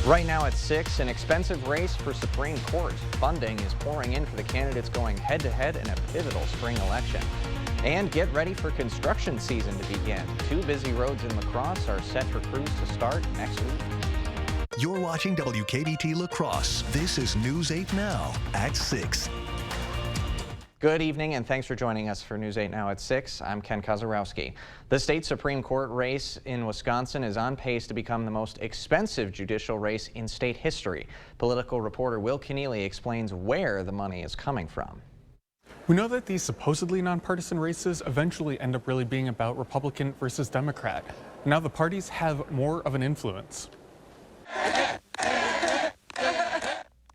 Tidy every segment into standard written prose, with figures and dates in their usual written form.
Right now at 6, an expensive race for Supreme Court. Funding is pouring in for the candidates going head-to-head in a pivotal spring election. And get ready for construction season to begin. 2 busy roads in La Crosse are set for crews to start next week. You're watching WKBT La Crosse. This is News 8 Now at 6. Good evening and thanks for joining us for News 8 Now at 6. I'm Ken Kozarowski. The state Supreme Court race in Wisconsin is on pace to become the most expensive judicial race in state history. Political reporter Will Keneally explains where the money is coming from. We know that these supposedly nonpartisan races eventually end up really being about Republican versus Democrat. Now the parties have more of an influence.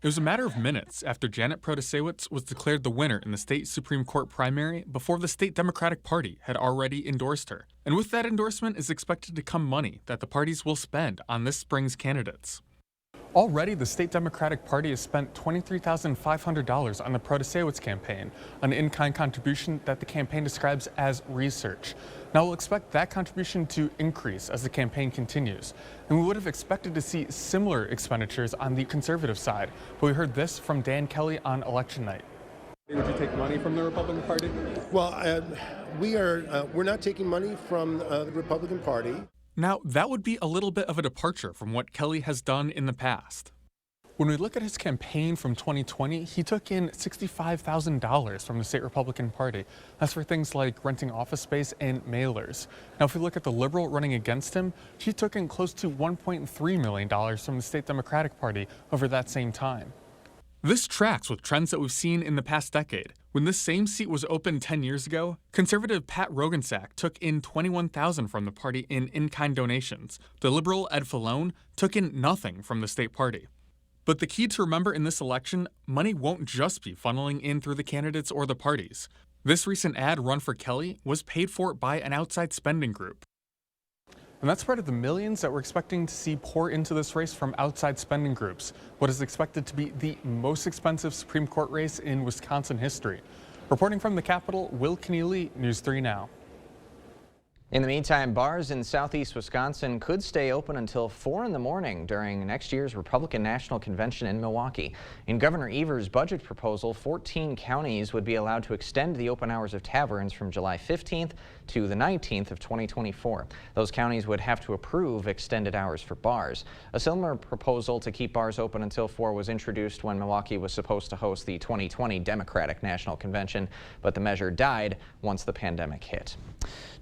It was a matter of minutes after Janet Protasiewicz was declared the winner in the state Supreme Court primary before the state Democratic Party had already endorsed her. And with that endorsement is expected to come money that the parties will spend on this spring's candidates. Already, the state Democratic Party has spent $23,500 on the Protasiewicz campaign, an in-kind contribution that the campaign describes as research. Now, we'll expect that contribution to increase as the campaign continues. And we would have expected to see similar expenditures on the conservative side, but we heard this from Dan Kelly on election night. Would you take money from the Republican Party? Well, we're not taking money from the Republican Party. Now, that would be a little bit of a departure from what Kelly has done in the past. When we look at his campaign from 2020, he took in $65,000 from the state Republican Party. That's for things like renting office space and mailers. Now, if we look at the Liberal running against him, she took in close to $1.3 million from the state Democratic Party over that same time. This tracks with trends that we've seen in the past decade. When this same seat was open 10 years ago, conservative Pat Roggensack took in $21,000 from the party in-kind donations. The liberal Ed Fallone took in nothing from the state party. But the key to remember in this election, money won't just be funneling in through the candidates or the parties. This recent ad run for Kelly was paid for by an outside spending group. And that's part of the millions that we're expecting to see pour into this race from outside spending groups, what is expected to be the most expensive Supreme Court race in Wisconsin history. Reporting from the Capitol, Will Keneally, News 3 Now. In the meantime, bars in southeast Wisconsin could stay open until 4 in the morning during next year's Republican National Convention in Milwaukee. In Governor Evers' budget proposal, 14 counties would be allowed to extend the open hours of taverns from July 15th to the 19th of 2024. Those counties would have to approve extended hours for bars. A similar proposal to keep bars open until 4 was introduced when Milwaukee was supposed to host the 2020 Democratic National Convention, but the measure died once the pandemic hit.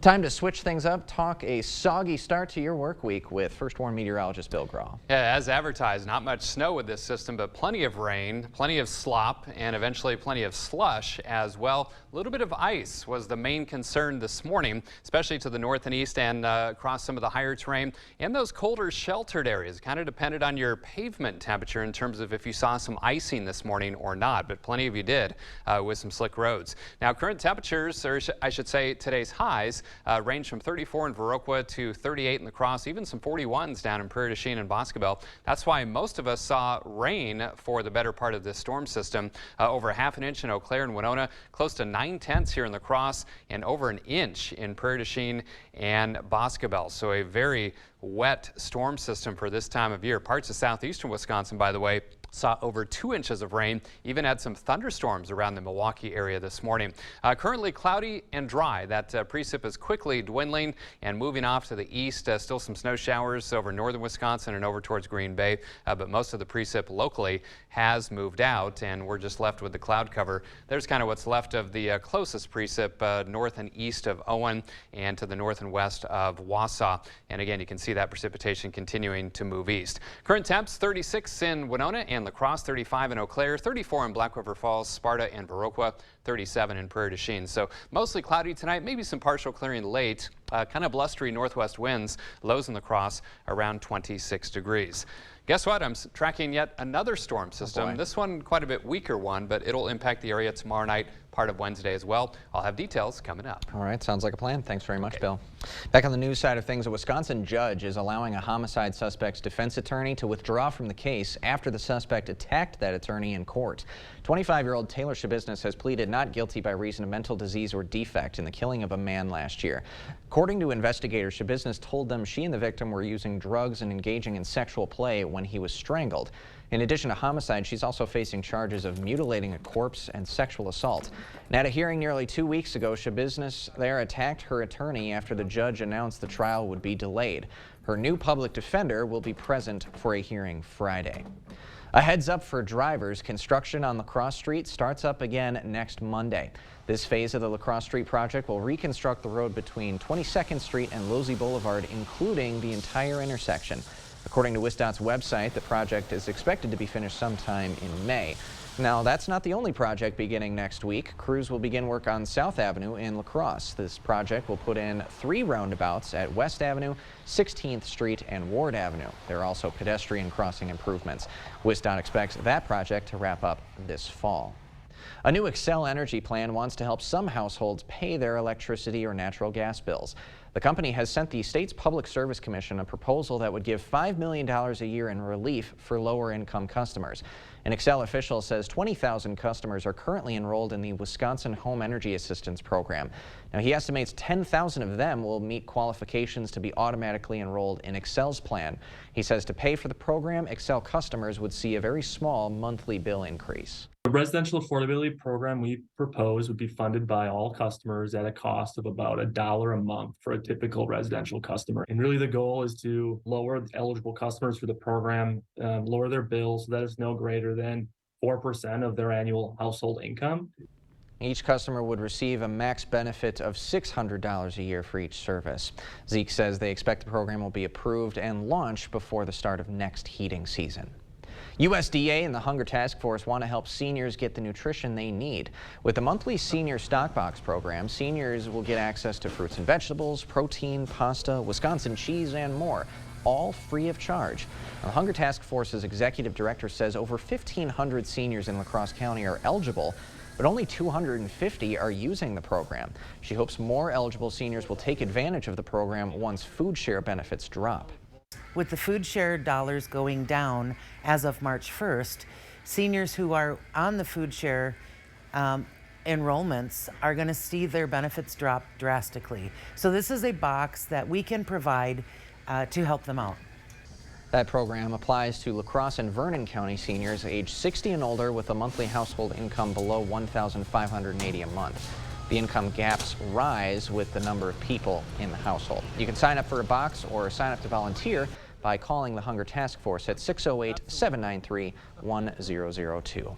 Time to switch things up, talk a soggy start to your work week with First Warn meteorologist Bill Graw. Yeah, as advertised, not much snow with this system, but plenty of rain, plenty of slop, and eventually plenty of slush as well. A little bit of ice was the main concern this morning, especially to the north and east and across some of the higher terrain and those colder sheltered areas. Kind of depended on your pavement temperature in terms of if you saw some icing this morning or not, but plenty of you did with some slick roads. Now, current temperatures, or I should say today's highs, range from 34 in Viroqua to 38 in La Crosse, even some 41s down in Prairie du Chien and Boscobel. That's why most of us saw rain for the better part of this storm system. Over ½ an inch in Eau Claire and Winona, close to 9/10 here in La Crosse, and over an inch in Prairie du Chien and Boscobel. So a very wet storm system for this time of year. Parts of southeastern Wisconsin, by the way, saw over 2 inches of rain, even had some thunderstorms around the Milwaukee area this morning. Currently cloudy and dry. That precip is quickly dwindling and moving off to the east. Still some snow showers over northern Wisconsin and over towards Green Bay, but most of the precip locally has moved out and we're just left with the cloud cover. There's kind of what's left of the closest precip north and east of Owen and to the north and west of Wausau. And again, you can see that precipitation continuing to move east. Current temps 36 in Winona and La Crosse, 35 in Eau Claire, 34 in Black River Falls, Sparta and Viroqua, 37 in Prairie du Chien. So mostly cloudy tonight, maybe some partial clearing late, kind of blustery northwest winds, lows in La Crosse around 26 degrees. Guess what? I'm tracking yet another storm system. This one quite a bit weaker one, but it'll impact the area tomorrow night. part of Wednesday as well. I'll have details coming up. All right, sounds like a plan. Thanks very much, Bill. Back on the news side of things, a Wisconsin judge is allowing a homicide suspect's defense attorney to withdraw from the case after the suspect attacked that attorney in court. 25-year-old Taylor Schabusiness has pleaded not guilty by reason of mental disease or defect in the killing of a man last year. According to investigators, Schabusiness told them she and the victim were using drugs and engaging in sexual play when he was strangled. In addition to homicide, she's also facing charges of mutilating a corpse and sexual assault. And at a hearing nearly 2 weeks ago, Schabusiness there attacked her attorney after the judge announced the trial would be delayed. Her new public defender will be present for a hearing Friday. A heads up for drivers, construction on LaCrosse Street starts up again next Monday. This phase of the LaCrosse Street project will reconstruct the road between 22nd Street and Losey Boulevard, including the entire intersection. According to WisDOT's website, the project is expected to be finished sometime in May. Now, that's not the only project beginning next week. Crews will begin work on South Avenue in LaCrosse. This project will put in 3 roundabouts at West Avenue, 16th Street, and Ward Avenue. There are also pedestrian crossing improvements. WisDOT expects that project to wrap up this fall. A new Xcel Energy plan wants to help some households pay their electricity or natural gas bills. The company has sent the state's Public Service Commission a proposal that would give $5 million a year in relief for lower-income customers. An Xcel official says 20,000 customers are currently enrolled in the Wisconsin Home Energy Assistance Program. Now, he estimates 10,000 of them will meet qualifications to be automatically enrolled in Xcel's plan. He says to pay for the program, Xcel customers would see a very small monthly bill increase. The residential affordability program we propose would be funded by all customers at a cost of about $1 a month for a typical residential customer. And really the goal is to lower eligible customers for the program, lower their bills so that it's no greater than 4% of their annual household income. Each customer would receive a max benefit of $600 a year for each service. Zeke says they expect the program will be approved and launched before the start of next heating season. USDA and the Hunger Task Force want to help seniors get the nutrition they need. With the monthly Senior Stock Box program, seniors will get access to fruits and vegetables, protein, pasta, Wisconsin cheese, and more, all free of charge. The Hunger Task Force's executive director says over 1,500 seniors in La Crosse County are eligible, but only 250 are using the program. She hopes more eligible seniors will take advantage of the program once food share benefits drop. With the food share dollars going down as of March 1st, seniors who are on the food share enrollments are going to see their benefits drop drastically. So this is a box that we can provide to help them out. That program applies to La Crosse and Vernon County seniors age 60 and older with a monthly household income below $1,580 a month. The income gaps rise with the number of people in the household. You can sign up for a box or sign up to volunteer by calling the Hunger Task Force at 608-793-1002.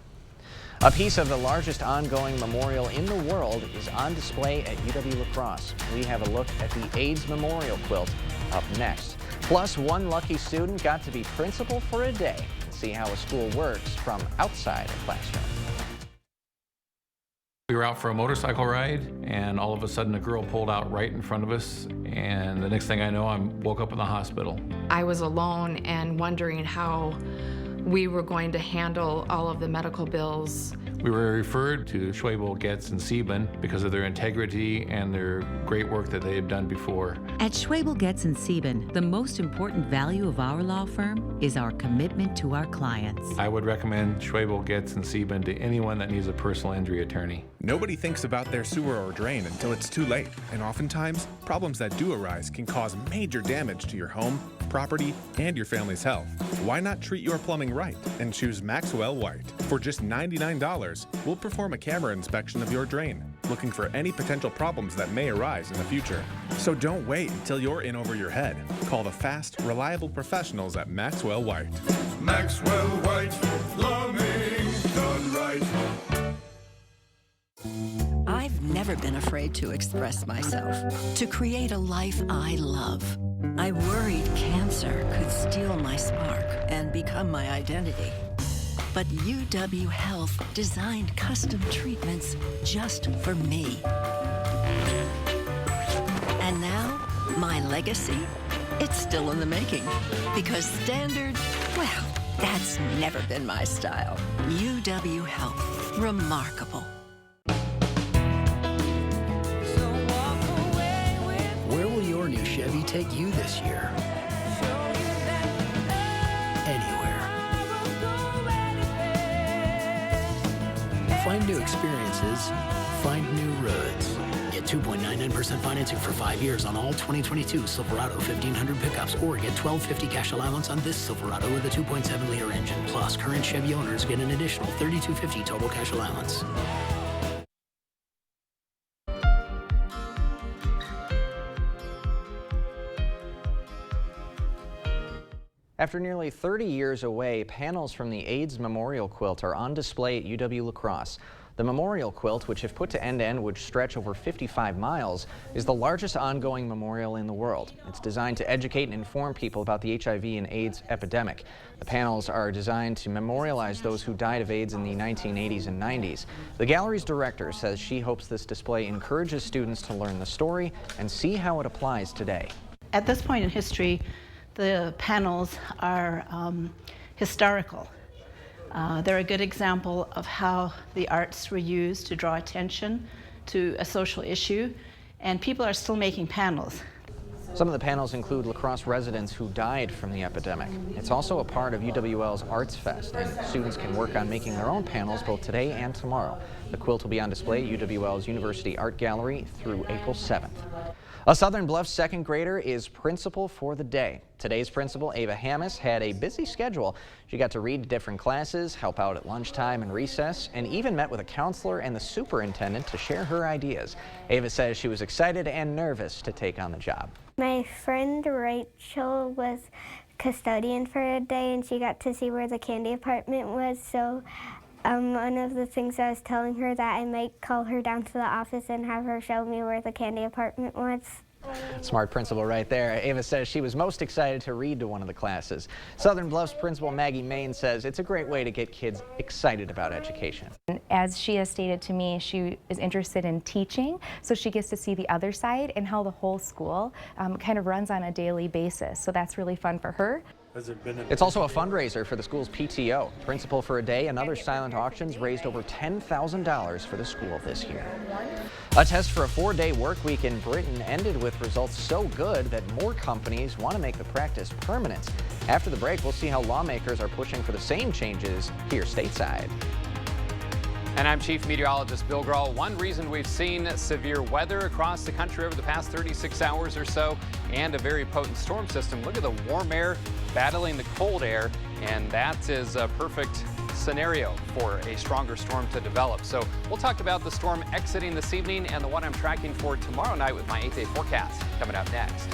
A piece of the largest ongoing memorial in the world is on display at UW-La Crosse. We have a look at the AIDS Memorial Quilt up next. Plus, one lucky student got to be principal for a day and see how a school works from outside a classroom. We were out for a motorcycle ride, and all of a sudden a girl pulled out right in front of us, and the next thing I know, I woke up in the hospital. I was alone and wondering how we were going to handle all of the medical bills. We were referred to Schwebel, Getz, and Sieben because of their integrity and their great work that they had done before. At Schwebel, Getz, and Sieben, the most important value of our law firm is our commitment to our clients. I would recommend Schwebel, Getz, and Sieben to anyone that needs a personal injury attorney. Nobody thinks about their sewer or drain until it's too late, and oftentimes, problems that do arise can cause major damage to your home, property, and your family's health. Why not treat your plumbing right and choose Maxwell White? For just $99, we'll perform a camera inspection of your drain, looking for any potential problems that may arise in the future. So don't wait until you're in over your head. Call the fast, reliable professionals at Maxwell White. Maxwell White, plumbing done right. I've never been afraid to express myself, to create a life I love. I worried cancer could steal my spark and become my identity. But UW Health designed custom treatments just for me. And now, my legacy, it's still in the making. Because standard, well, that's never been my style. UW Health, remarkable. Chevy take you this year? Anywhere. Find new experiences. Find new roads. Get 2.99% financing for 5 years on all 2022 Silverado 1500 pickups, or get $12.50 cash allowance on this Silverado with a 2.7-liter engine. Plus, current Chevy owners get an additional $32.50 total cash allowance. After nearly 30 years away, panels from the AIDS Memorial Quilt are on display at UW-La Crosse. The memorial quilt, which if put to end-to-end would stretch over 55 miles, is the largest ongoing memorial in the world. It's designed to educate and inform people about the HIV and AIDS epidemic. The panels are designed to memorialize those who died of AIDS in the 1980s and 90s. The gallery's director says she hopes this display encourages students to learn the story and see how it applies today. At this point in history, the panels are historical. They're a good example of how the arts were used to draw attention to a social issue, and people are still making panels. Some of the panels include La Crosse residents who died from the epidemic. It's also a part of UWL's Arts Fest, and students can work on making their own panels both today and tomorrow. The quilt will be on display at UWL's University Art Gallery through April 7th. A Southern Bluffs second grader is principal for the day. Today's principal, Ava Hammis, had a busy schedule. She got to read different classes, help out at lunchtime and recess, and even met with a counselor and the superintendent to share her ideas. Ava says she was excited and nervous to take on the job. My friend Rachel was custodian for a day, and she got to see where the candy apartment was, so one of the things I was telling her that I might call her down to the office and have her show me where the candy apartment was. Smart principal right there. Ava says she was most excited to read to one of the classes. Southern Bluffs principal Maggie Main says it's a great way to get kids excited about education. As she has stated to me, she is interested in teaching, so she gets to see the other side and how the whole school kind of runs on a daily basis. So that's really fun for her. It's also a fundraiser for the school's PTO. Principal for a Day and other silent auctions raised over $10,000 for the school this year. A test for a 4-day work week in Britain ended with results so good that more companies want to make the practice permanent. After the break, we'll see how lawmakers are pushing for the same changes here stateside. And I'm Chief Meteorologist Bill Grahl. One reason we've seen severe weather across the country over the past 36 hours or so, and a very potent storm system. Look at the warm air battling the cold air, and that is a perfect scenario for a stronger storm to develop. So we'll talk about the storm exiting this evening and the one I'm tracking for tomorrow night with my 8-day forecast coming up next.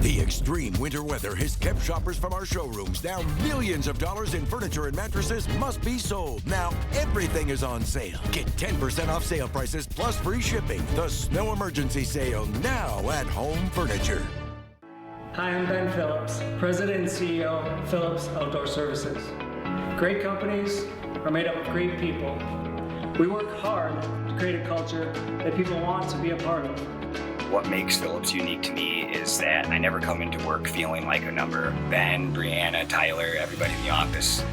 The extreme winter weather has kept shoppers from our showrooms. Now millions of dollars in furniture and mattresses must be sold. Now everything is on sale. Get 10% off sale prices plus free shipping. The Snow Emergency Sale now at Home Furniture. Hi, I'm Ben Phillips, President and CEO of Phillips Outdoor Services. Great companies are made up of great people. We work hard to create a culture that people want to be a part of. What makes Phillips unique to me is that I never come into work feeling like a number. Ben, Brianna, Tyler, everybody in the office,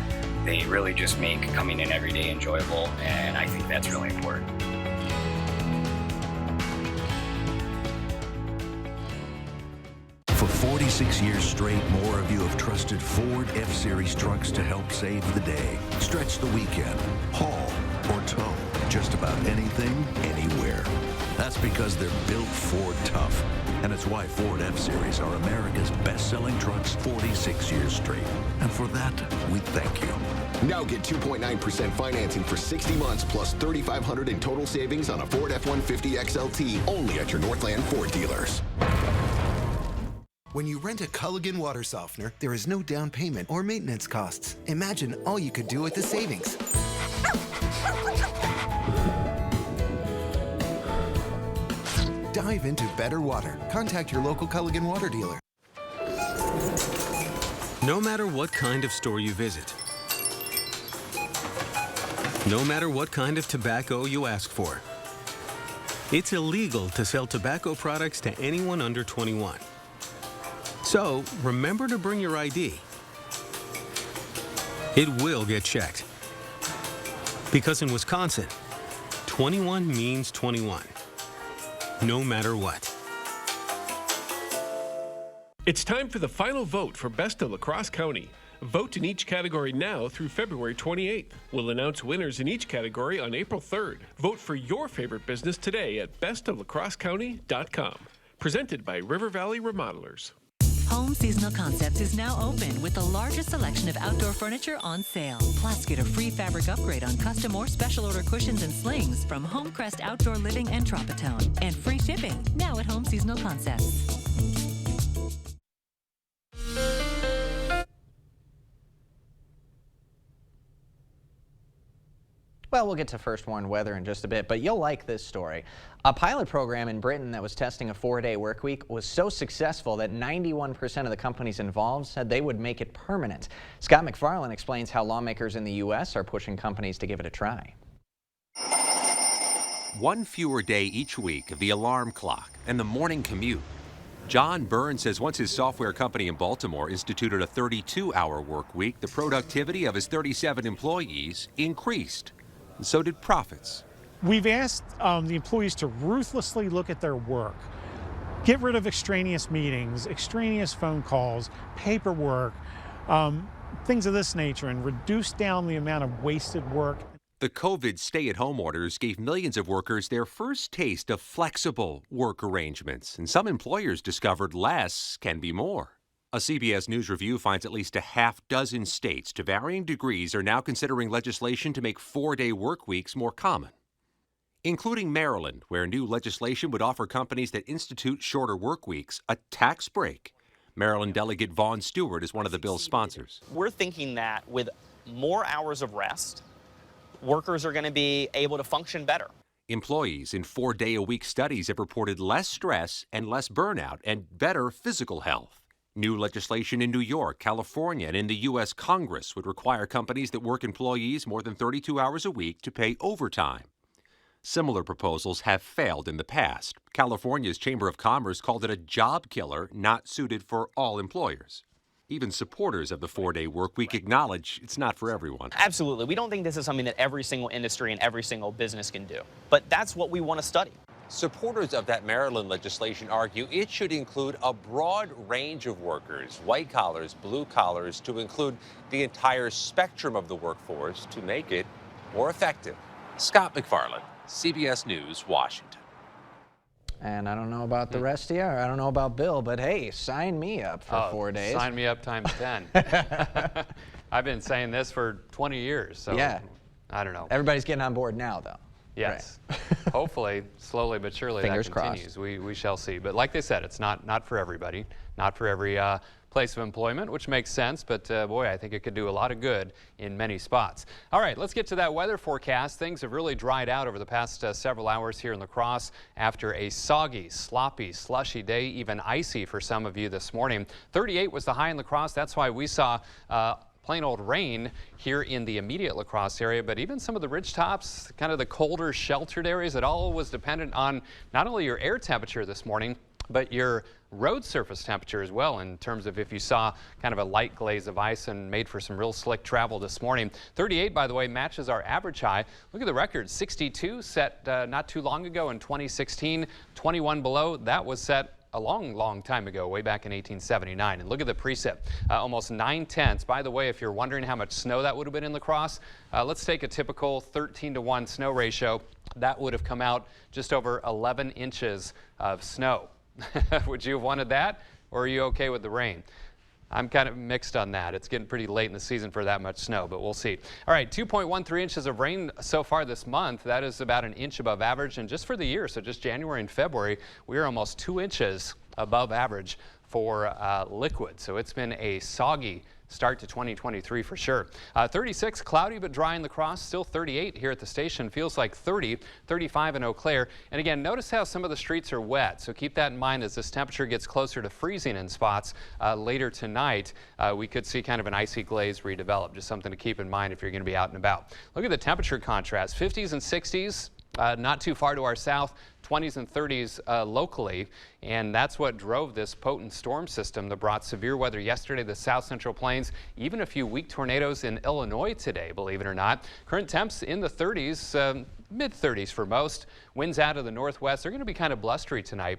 they really just make coming in every day enjoyable, and I think that's really important. For 46 years straight, more of you have trusted Ford F-Series trucks to help save the day. Stretch the weekend, haul, or tow. Just about anything, anywhere. That's because they're built Ford tough. And it's why Ford F-Series are America's best-selling trucks 46 years straight. And for that, we thank you. Now get 2.9% financing for 60 months plus $3,500 in total savings on a Ford F-150 XLT only at your Northland Ford dealers. When you rent a Culligan water softener, there is no down payment or maintenance costs. Imagine all you could do with the savings. Dive into better water. Contact your local Culligan water dealer. No matter what kind of store you visit, no matter what kind of tobacco you ask for, it's illegal to sell tobacco products to anyone under 21. So remember to bring your ID. it will get checked. Because in Wisconsin, 21 means 21, no matter what. It's time for the final vote for Best of La Crosse County. Vote in each category now through February 28th. We'll announce winners in each category on April 3rd. Vote for your favorite business today at bestoflacrossecounty.com. Presented by River Valley Remodelers. Home Seasonal Concepts is now open with the largest selection of outdoor furniture on sale. Plus, get a free fabric upgrade on custom or special order cushions and slings from Homecrest Outdoor Living and Tropitone. And free shipping now at Home Seasonal Concepts. Well, we'll get to First Warn weather in just a bit, but you'll like this story. A pilot program in Britain that was testing a 4-day work week was so successful that 91% of the companies involved said they would make it permanent. Scott McFarland explains how lawmakers in the U.S. are pushing companies to give it a try. One fewer day each week of the alarm clock and the morning commute. John Burns says once his software company in Baltimore instituted a 32-hour work week, the productivity of his 37 employees increased. And so did profits. We've asked the employees to ruthlessly look at their work, get rid of extraneous meetings, extraneous phone calls, paperwork, things of this nature, and reduce down the amount of wasted work. The COVID stay-at-home orders gave millions of workers their first taste of flexible work arrangements, and some employers discovered less can be more. A CBS News review finds at least a half-dozen states, to varying degrees, are now considering legislation to make 4-day work weeks more common, including Maryland, where new legislation would offer companies that institute shorter work weeks a tax break. Maryland Delegate Vaughn Stewart is one of the bill's sponsors. We're thinking that with more hours of rest, workers are going to be able to function better. Employees in 4-day-a-week studies have reported less stress and less burnout and better physical health. New legislation in New York, California, and in the U.S. Congress would require companies that work employees more than 32 hours a week to pay overtime. Similar proposals have failed in the past. California's Chamber of Commerce called it a job killer not suited for all employers. Even supporters of the 4-day work week acknowledge it's not for everyone. Absolutely. We don't think this is something that every single industry and every single business can do. But that's what we want to study. Supporters of that Maryland legislation argue it should include a broad range of workers, white collars, blue collars, to include the entire spectrum of the workforce to make it more effective. Scott McFarland, CBS News, Washington. And I don't know about the rest of you, or I don't know about Bill, but hey, sign me up for 4 days. Sign me up times 10. I've been saying this for 20 years, so yeah. I don't know. Everybody's getting on board now, though. Yes. Right. Hopefully, slowly but surely Fingers that continues. Crossed. We shall see. But like they said, it's not for everybody, not for every place of employment, which makes sense. But boy, I think it could do a lot of good in many spots. All right, let's get to that weather forecast. Things have really dried out over the past several hours here in La Crosse after a soggy, sloppy, slushy day, even icy for some of you this morning. 38 was the high in La Crosse. That's why we saw plain old rain here in the immediate La Crosse area, but even some of the ridge tops, kind of the colder sheltered areas, it all was dependent on not only your air temperature this morning, but your road surface temperature as well, in terms of if you saw kind of a light glaze of ice and made for some real slick travel this morning. 38, by the way, matches our average high. Look at the record, 62 set not too long ago in 2016, 21 below. That was set a long time ago, way back in 1879. And look at the precip, almost 9/10. By the way, if you're wondering how much snow that would have been in La Crosse, let's take a typical 13-to-1 snow ratio. That would have come out just over 11 inches of snow. Would you have wanted that, or are you okay with the rain? I'm kind of mixed on that. It's getting pretty late in the season for that much snow, but we'll see. All right, 2.13 inches of rain so far this month. That is about an inch above average. And just for the year, so just January and February, we are almost 2 inches above average for liquid. So it's been a soggy start to 2023 for sure. 36, cloudy but dry in La Crosse, still 38 here at the station. Feels like 30, 35 in Eau Claire. And again, notice how some of the streets are wet. So keep that in mind as this temperature gets closer to freezing in spots later tonight. We could see kind of an icy glaze redevelop. Just something to keep in mind if you're going to be out and about. Look at the temperature contrast, 50s and 60s. Not too far to our south, 20s and 30s locally, and that's what drove this potent storm system that brought severe weather yesterday to the South Central Plains, even a few weak tornadoes in Illinois today, believe it or not. Current temps in the 30s, mid-30s for most. Winds out of the northwest. They're going to be kind of blustery tonight.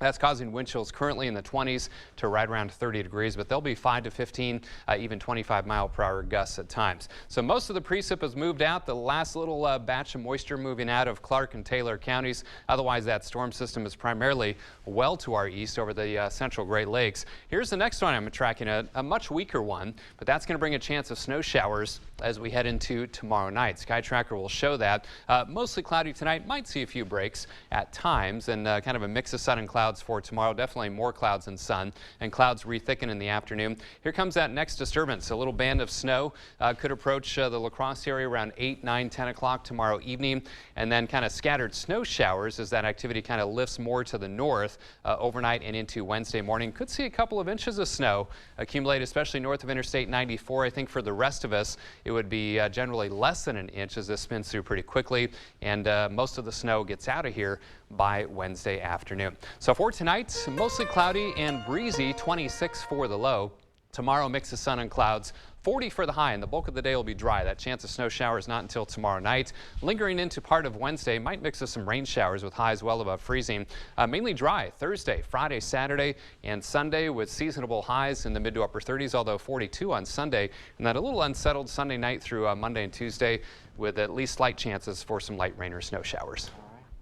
That's causing wind chills currently in the 20s to right around 30 degrees, but they'll be 5 to 15, even 25-mile-per-hour gusts at times. So most of the precip has moved out. The last little batch of moisture moving out of Clark and Taylor counties. Otherwise, that storm system is primarily well to our east over the central Great Lakes. Here's the next one I'm tracking, a much weaker one, but that's going to bring a chance of snow showers as we head into tomorrow night. Sky Tracker will show that. Mostly cloudy tonight. Might see a few breaks at times, and kind of a mix of sun and clouds for tomorrow. Definitely more clouds than sun, and clouds re-thicken in the afternoon. Here comes that next disturbance. A little band of snow could approach the La Crosse area around 8, 9, 10 o'clock tomorrow evening, and then kind of scattered snow showers as that activity kind of lifts more to the north overnight and into Wednesday morning. Could see a couple of inches of snow accumulate, especially north of Interstate 94. I think for the rest of us, it would be generally less than an inch as this spins through pretty quickly, and most of the snow gets out of here by Wednesday afternoon. So for tonight, mostly cloudy and breezy, 26 for the low. Tomorrow, mix of sun and clouds, 40 for the high, and the bulk of the day will be dry. That chance of snow showers not until tomorrow night. Lingering into part of Wednesday, might mix of some rain showers with highs well above freezing. Mainly dry Thursday, Friday, Saturday, and Sunday with seasonable highs in the mid to upper 30s, although 42 on Sunday. And then a little unsettled Sunday night through Monday and Tuesday with at least slight chances for some light rain or snow showers.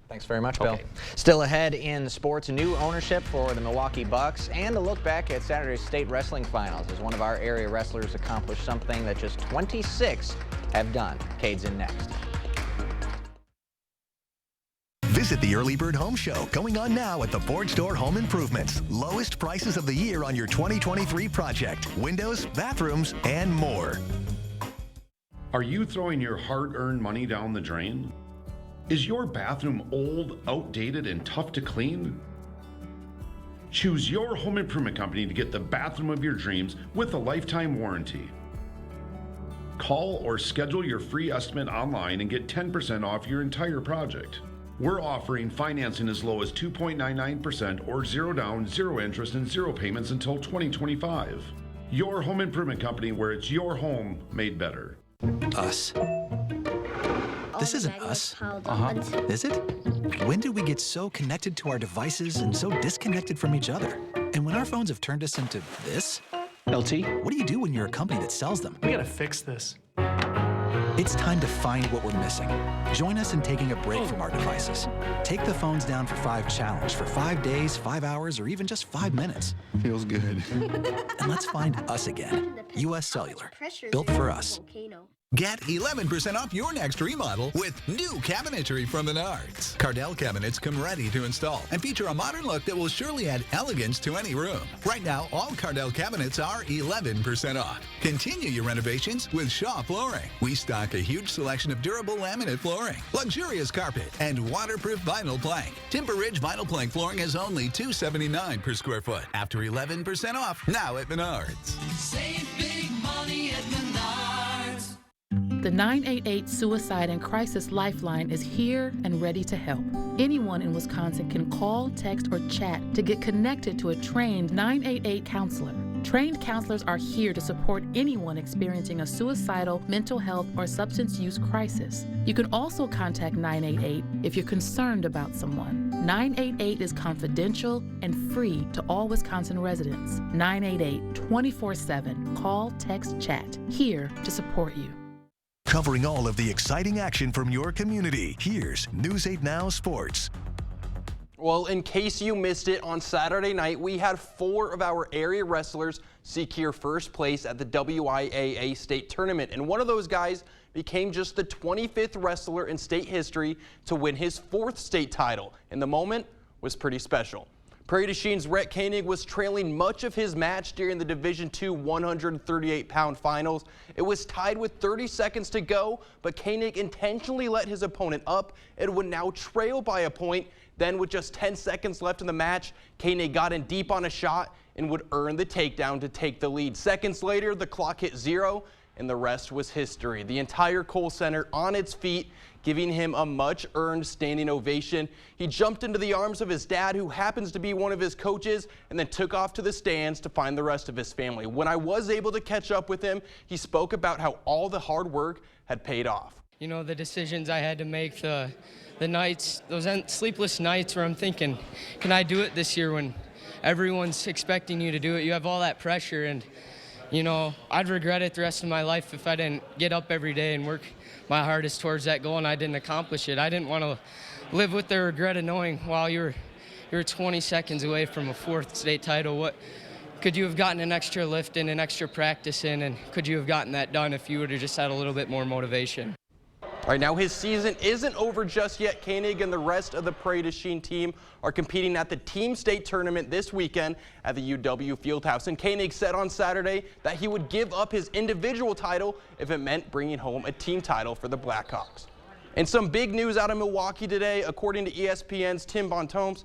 Thanks very much, Bill. Still ahead in sports, new ownership for the Milwaukee Bucks, and a look back at Saturday's state wrestling finals as one of our area wrestlers accomplished something that just 26 have done. Cade's in next. Visit the Early Bird Home Show, going on now at the Ford Store Home Improvements. Lowest prices of the year on your 2023 project. Windows, bathrooms, and more. Are you throwing your hard-earned money down the drain? Is your bathroom old, outdated, and tough to clean? Choose your home improvement company to get the bathroom of your dreams with a lifetime warranty. Call or schedule your free estimate online and get 10% off your entire project. We're offering financing as low as 2.99% or 0 down, 0 interest, and 0 payments until 2025. Your home improvement company, where it's your home made better. Us. This isn't us. Is it? When did we get so connected to our devices and so disconnected from each other? And when our phones have turned us into this? LT, what do you do when you're a company that sells them? We gotta fix this. It's time to find what we're missing. Join us in taking a break from our devices. Take the phones down for 5 challenge for 5 days, 5 hours, or even just 5 minutes. Feels good. And let's find us again. U.S. Cellular, built for us. Get 11% off your next remodel with new cabinetry from Menards. Cardell cabinets come ready to install and feature a modern look that will surely add elegance to any room. Right now, all Cardell cabinets are 11% off. Continue your renovations with Shaw Flooring. We stock a huge selection of durable laminate flooring, luxurious carpet, and waterproof vinyl plank. Timber Ridge vinyl plank flooring is only $279 per square foot after 11% off now at Menards. Save big money at Menards. The 988 Suicide and Crisis Lifeline is here and ready to help. Anyone in Wisconsin can call, text, or chat to get connected to a trained 988 counselor. Trained counselors are here to support anyone experiencing a suicidal, mental health, or substance use crisis. You can also contact 988 if you're concerned about someone. 988 is confidential and free to all Wisconsin residents. 988 24/7. Call, text, chat. Here to support you. Covering all of the exciting action from your community, here's News 8 Now Sports. Well, in case you missed it, on Saturday night, we had 4 of our area wrestlers secure first place at the WIAA state tournament. And one of those guys became just the 25th wrestler in state history to win his 4th state title. And the moment was pretty special. Prairie du Chine's Rhett Koenig was trailing much of his match during the Division II 138-pound finals. It was tied with 30 seconds to go, but Koenig intentionally let his opponent up and would now trail by a point. Then with just 10 seconds left in the match, Koenig got in deep on a shot and would earn the takedown to take the lead. Seconds later, the clock hit 0. and the rest was history. The entire Kohl Center on its feet, giving him a much-earned standing ovation. He jumped into the arms of his dad, who happens to be one of his coaches, and then took off to the stands to find the rest of his family. When I was able to catch up with him, he spoke about how all the hard work had paid off. You know, the decisions I had to make, the nights, those sleepless nights where I'm thinking, can I do it this year when everyone's expecting you to do it? You have all that pressure, and, you know, I'd regret it the rest of my life if I didn't get up every day and work my hardest towards that goal and I didn't accomplish it. I didn't want to live with the regret of knowing, wow, you're 20 seconds away from a 4th state title. What could you have gotten an extra lift in, an extra practice in, and could you have gotten that done if you would have just had a little bit more motivation? Right now, his season isn't over just yet. Koenig and the rest of the Prairie du Chien team are competing at the Team State Tournament this weekend at the UW Fieldhouse. And Koenig said on Saturday that he would give up his individual title if it meant bringing home a team title for the Blackhawks. And some big news out of Milwaukee today. According to ESPN's Tim Bontemps,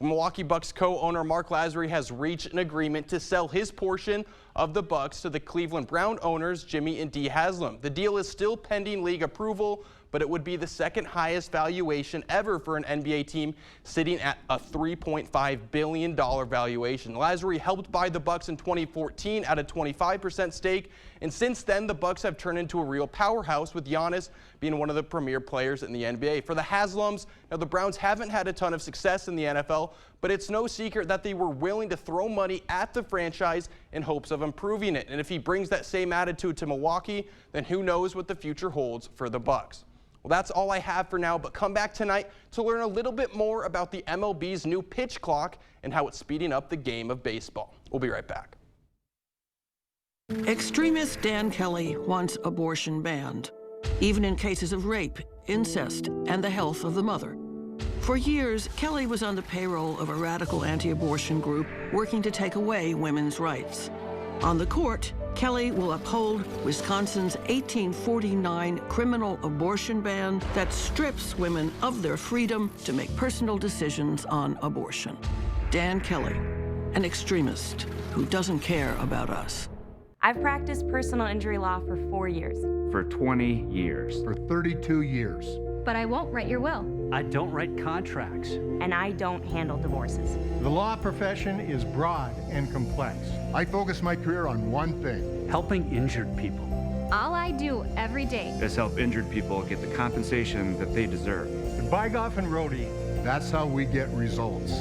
Milwaukee Bucks co-owner Mark Lasry has reached an agreement to sell his portion of the Bucks to the Cleveland Brown owners Jimmy and Dee Haslam. The deal is still pending league approval, but it would be the second highest valuation ever for an NBA team, sitting at a $3.5 billion valuation. Lasry helped buy the Bucks in 2014 at a 25% stake, and since then the Bucks have turned into a real powerhouse, with Giannis being one of the premier players in the NBA. For the Haslams, now the Browns haven't had a ton of success in the NFL, but it's no secret that they were willing to throw money at the franchise in hopes of improving it. And if he brings that same attitude to Milwaukee, then who knows what the future holds for the Bucks. Well, that's all I have for now, but come back tonight to learn a little bit more about the MLB's new pitch clock and how it's speeding up the game of baseball. We'll be right back. Extremist Dan Kelly wants abortion banned, even in cases of rape, incest, and the health of the mother. For years, Kelly was on the payroll of a radical anti-abortion group working to take away women's rights. On the court, Kelly will uphold Wisconsin's 1849 criminal abortion ban that strips women of their freedom to make personal decisions on abortion. Dan Kelly, an extremist who doesn't care about us. I've practiced personal injury law for 4 years. For 20 years. For 32 years. But I won't write your will. I don't write contracts. And I don't handle divorces. The law profession is broad and complex. I focus my career on one thing. Helping injured people. All I do every day is help injured people get the compensation that they deserve. At Bygoff and Rohde, that's how we get results.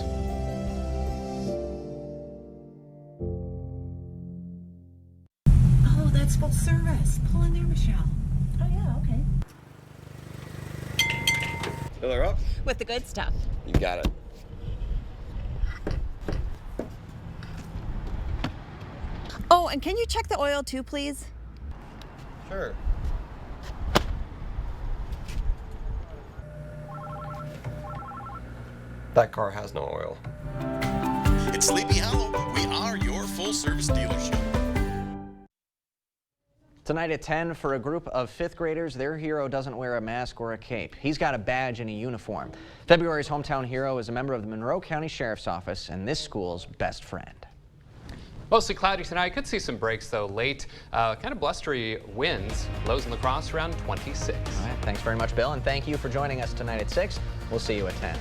Oh, that's full service. Pull in there, Michelle. Oh, yeah, okay. Fill her up? With the good stuff. You got it. Oh, and can you check the oil too, please? Sure. That car has no oil. At Sleepy Hollow, we are your full-service dealership. Tonight at 10, for a group of 5th graders, their hero doesn't wear a mask or a cape. He's got a badge and a uniform. February's hometown hero is a member of the Monroe County Sheriff's Office and this school's best friend. Mostly cloudy tonight. Could see some breaks though late. Kind of blustery winds. Lows in La Crosse around 26. All right, thanks very much, Bill, and thank you for joining us tonight at 6. We'll see you at 10.